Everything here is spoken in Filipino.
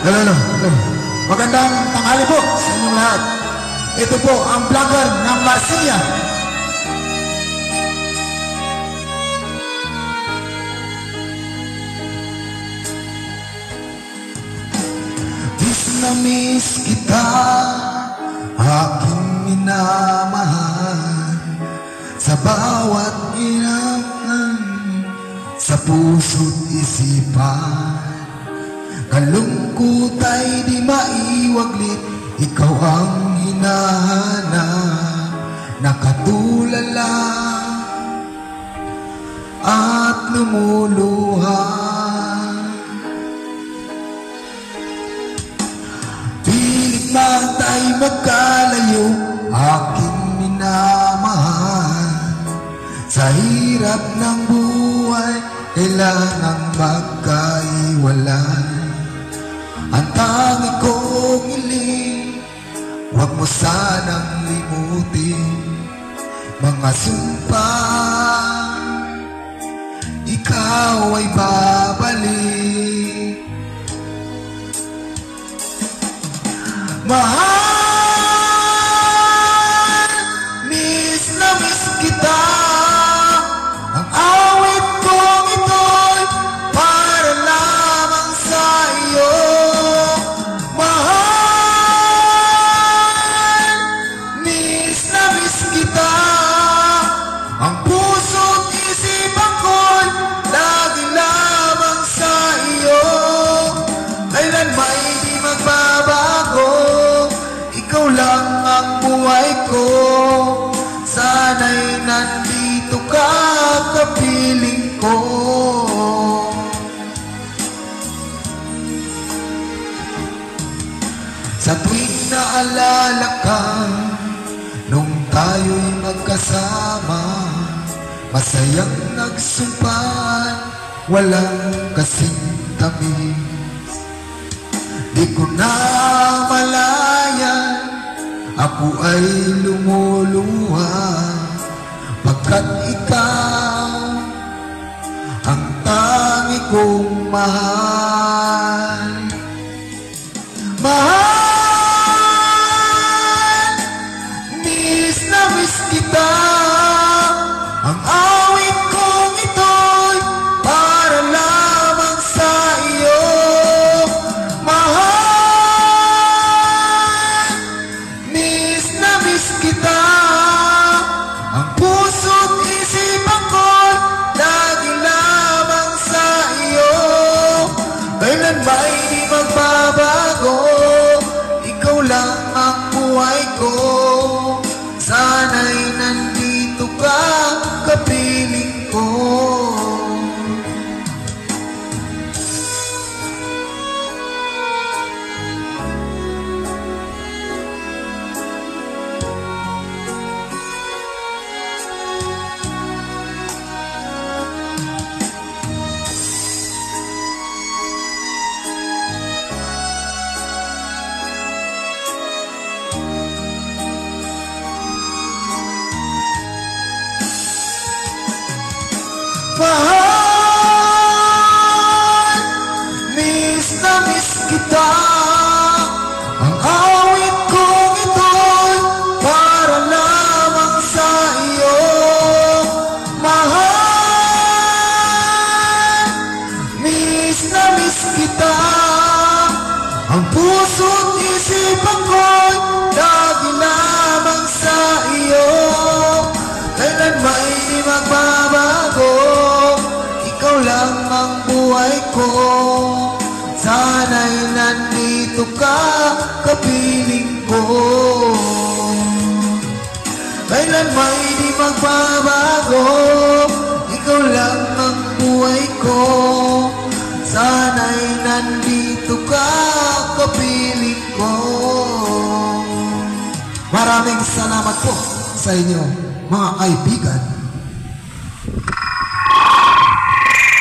Hello. Magandang tanghali po sa inyong lahat. Ito po ang vlogger ng Marsilia. Miss na miss kita, aking minamahal. Sa bawat ginaan, sa puso't isipan, kalungkot ay di maiwaglit. Ikaw ang hinahanap, nakatulala at lumuluha. Pilit man tayo magkalayo, aking minamahal. Sa hirap ng buhay, kailangang magkaiwalay. Ang tangi kong hiling, huwag mo sanang limutin mga sumpa, ikaw ay babalik. Mahal, miss na miss kita. Ang awit kong ito'y para lamang sa iyo. Ang puso't isipan ko'y lagi lamang sa iyo. Kailan may di magbabago, ikaw lang ang buhay ko. Sana'y nandito ka, kapiling ko. Sa tuwing naalala ka, nung tayo'y magkasama, masayang nagsumpan, walang kasing tamis. Di ko na malayan, ako ay lumuluha, pagkat ikaw ang tangi kong mahal. Mahal, miss kita. Ang awit kong ito'y para lamang sa iyo. Mahal, miss na miss kita. Ang puso't isipan ko'y lagi lamang sa iyo. Kailan ba'y di magbabago, ikaw lang ang buhay ko. Sana'y nandito ka, kapiling ko. Mahal, miss na miss kita. Ang awit kong ito'y para lamang sa iyo. Mahal, miss na miss kita. Ang puso't isipan ko'y lagi lamang sa iyo. Kailan ba'y di magbabago, ikaw lang ang buhay ko. Sana'y nandito ka, kapiling ko. Kailan may di magbabago, ikaw lang ang buhay ko. Sana'y nandito ka, kapiling ko. Maraming salamat po sa inyo, mga kaibigan.